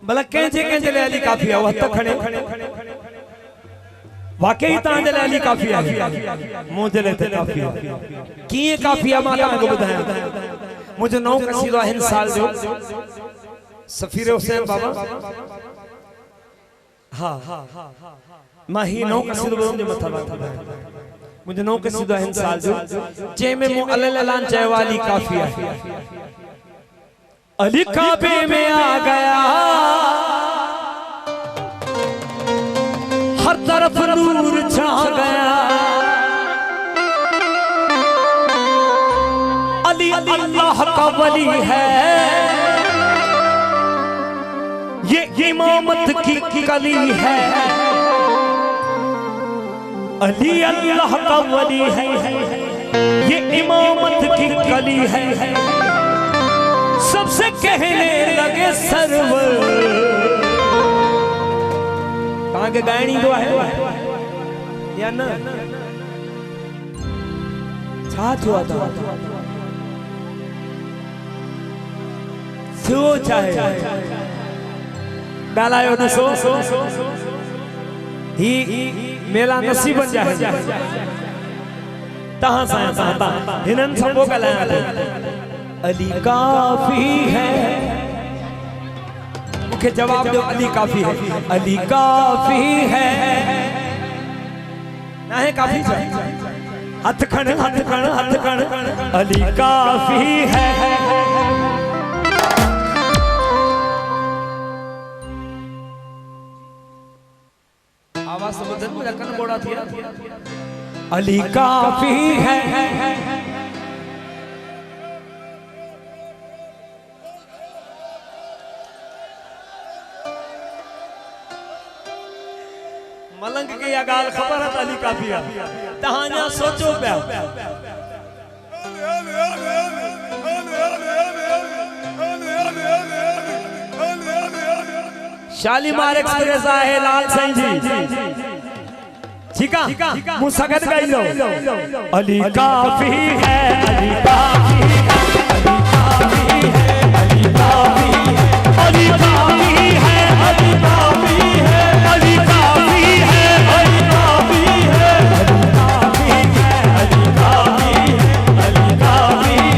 भला कंहिंजे कंहिंजे लाइ अली काफ़ी आहे हथ खणे वाकई तव्हांजे लाइ अली काफ़ी आहे मुंहिंजे लाइ त काफ़ी आहे कीअं काफ़ी आहे मां तव्हांखे ॿुधायां मुंहिंजो नओं कसीदो आहे हिन साल जो सफ़ीर हुसैन बाबा हा मां ही नओं कसीदो मुंहिंजे मथां मुंहिंजो नओं कसीदो आहे हिन साल जो जंहिंमें मूं अलल ऐलान चयो अली काफ़ी आहे अली काबे में आ गया हर तरफ नूर छा गया अली अल्लाह का वली है ये इमामत की कली है अली अल्लाह का वली है ये इमामत की कली है सबसे कहने लगे सरवर के गायनी दो है या ना छाछ हुआ था सो चाहे डालायो न सो ही मेला नसीब बन जाए तहां सा हिनन सबो गलाया अली काफी है मुझे जवाब दो अली काफी है अली काफी है ना है काफी हाथ खण अली काफी है आवाज से बदल मुझे कन बोड़ा थी अली काफी है मलंग के या गाल खबर है अली काफी है तहां सोचो पिया शालीमार एक्सप्रेस आहे लाल साईं जी ठीक है मुसा गद गाई लो अली काफी है अली काफी है अली काफी है अली काफी है अली काफी है अली काफी है अली काफी है अली काफी है अली काफी है अली काफी है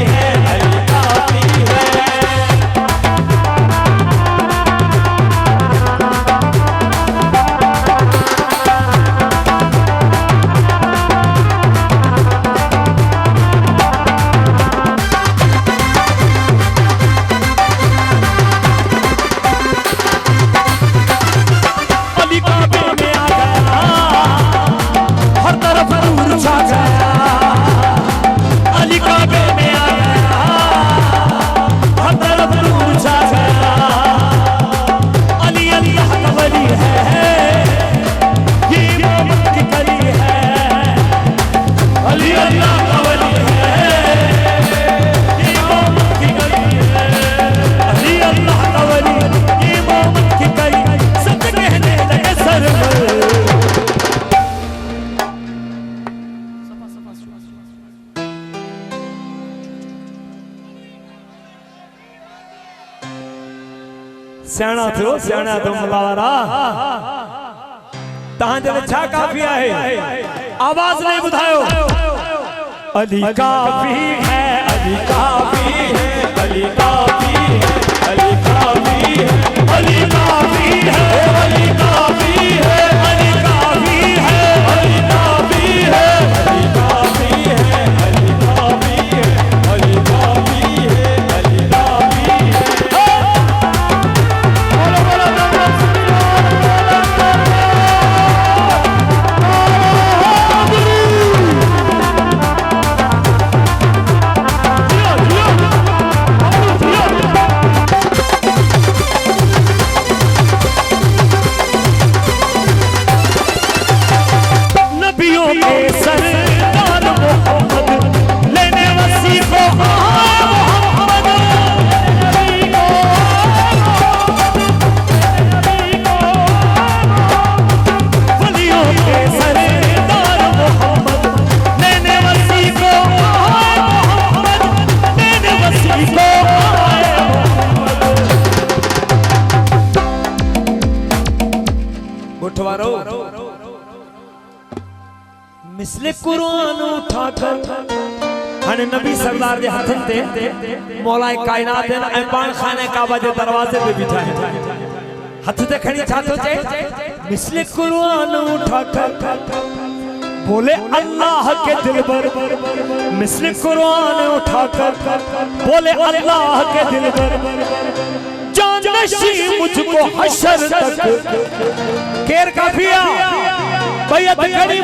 सियाणा तो मलारा तहां जे छा काफी है आवाज नहीं बुधायो अली काफी है अली काफी है अली काफी है अली काफी है अली काफी है अली काफी है अली काफी है अली काफी है अली काफी है अली काफी है अली काफी है अली काफी है तुम्हारो मिसले कुरान उठाकर हने नबी सरदार दे हथन ते मौलाए कायनात ने ऐ पान खाने काबा दे दरवाजे पे बिठा है हाथ ते खड़ी छातो चे मिसले कुरान उठाकर बोले अल्लाह के दिल पर मिसले कुरान उठाकर बोले अल्लाह के दिल पर जानशी मुझको हशर तक केर काफिया बैयत खड़ी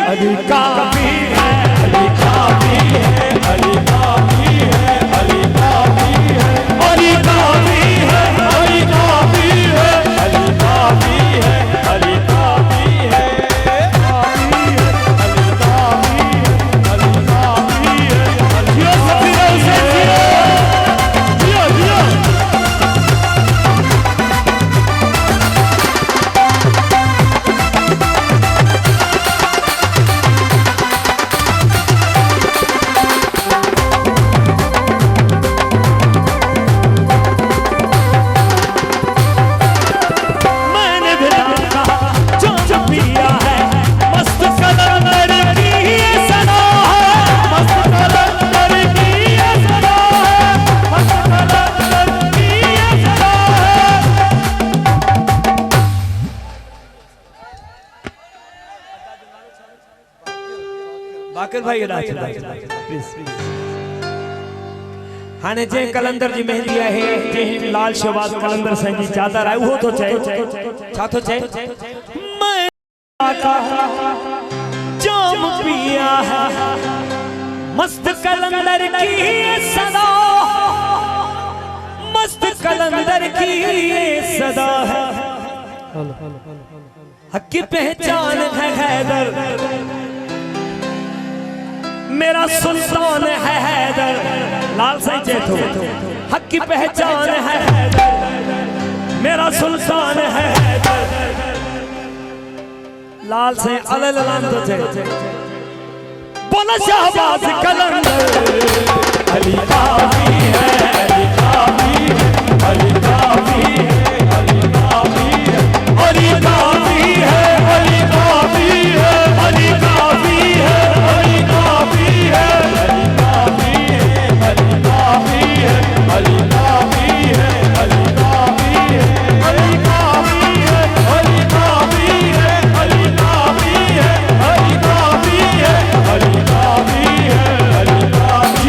अली काफी है अली काफी है अली काफी है अली काफी है अली काफी है अली काफी है अली काफी है अली काफी है बाकर भाई प्लीज हाने जे कलंदर जी मेहंदी है जे लाल शहबाज कलंदर सिंह जी चादर आयो हो तो चाहे छा तो चाहे मैं का जाम पिया है मस्त कलंदर की सदा मस्त कलंदर की सदा है हक की पहचान है हैदर मेरा सुल्तान है हैदर लाल साईं चेतो हक की पहचान है हैदर मेरा सुल्तान है हैदर लाल साईं अललान तो चे बोला शहबाज कलंदर अली काफी है अली काफी है अली काफी है अली काफी है अली काफी है अली काफी है अली काफी है अली काफी है अली काफी है अली काफी है अली काफी है अली काफी है अली काफी है अली काफी है अली काफी है अली काफी है अली काफी है अली काफी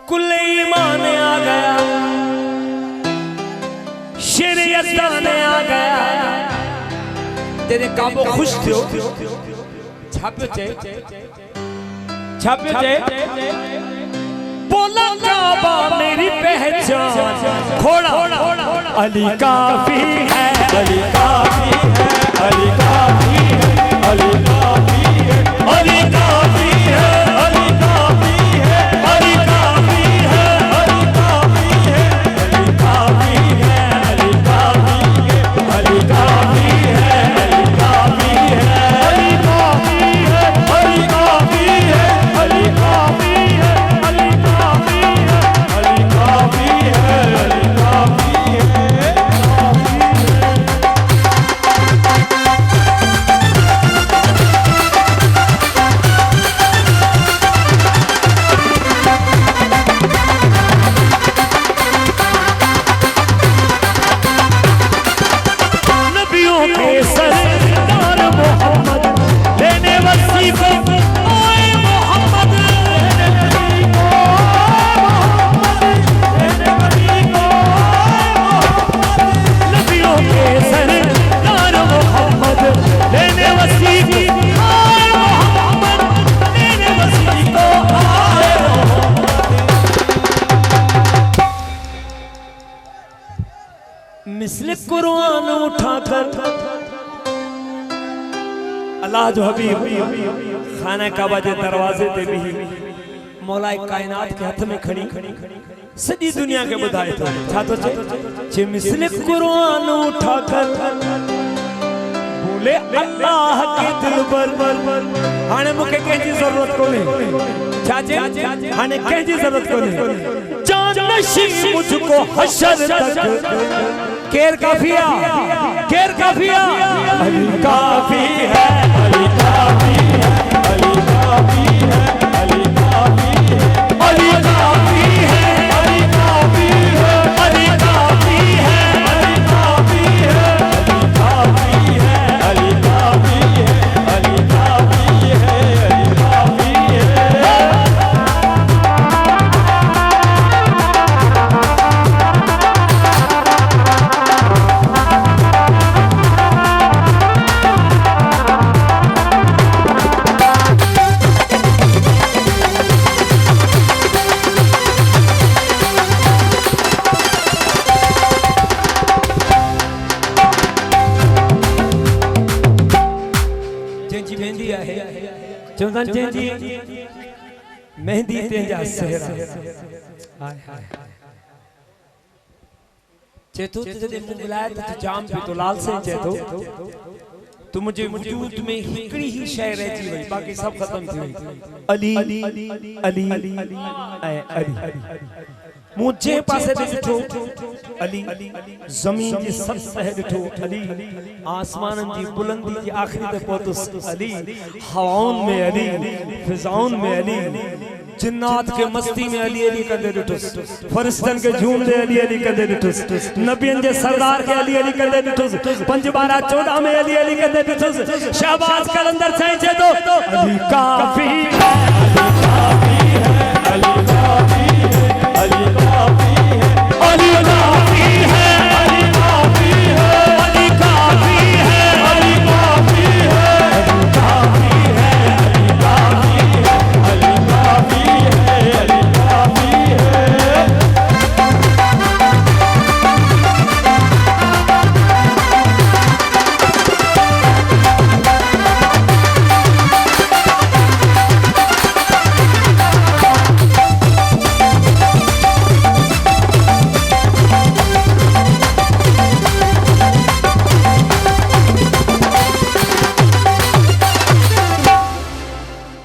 कुल ईमान आ गया शरीयत आ गया तेरे काबो खुश थियो छाप्यो चे बोला काबा मेरी पहचान खोड़ा अली काफी है अली काफी है अली काफी है अली काफी है अली काफी है अली काफी है अली काफी है अली काफी है अली काफी है अली काफी है अली काफी है अली काफी है अली काफी है अली काफी है अली काफी है अली काफी है अली काफी है अली काफी है मिस्ल कुरान उठाकर अल्लाह जो हबीब खाना काबा के दरवाजे ते भी मौला कायनात के हाथ में खड़ी सजी दुनिया के बुधाए तो छा तो चे मिस्ल कुरान उठाकर बोले अल्लाह के दिल पर हाने मुके केजी जरूरत कोने चाचे हाने केजी जरूरत कोने जान नशी मुझको हशर तक केर काफिया अली काफी है अली काफी है अली काफी है अली काफी है अली काफी है अली काफी है अली काफी है अली काफी है अली काफी है अली काफी है अली काफी है। मेहंदी तेजा सेहरा हाय हाय चेतो तुझे मुगलाए तो जाम पे तो लाल से चेतो तू मुझे वजूद में हिकड़ी ही शय रहती हुई बाकी सब खत्म थी अली अली अली मुझे पासे ॾिठो अली ज़मीन जी सब सह ॾिठो अली आसमानन जी बुलंदी जी आखिरी ते पहुतुस अली हवाउन में अली फिजाउन में अली जिन्नात के मस्ती में अली अली कंदे ॾिठुस फरिश्तन के झूम दे अली अली कंदे ॾिठुस नबियन जे सरदार के अली अली कंदे ॾिठुस 5 12 14 में अली अली कंदे ॾिठुस शहबाज कलंदर साईं चए तो अली काफी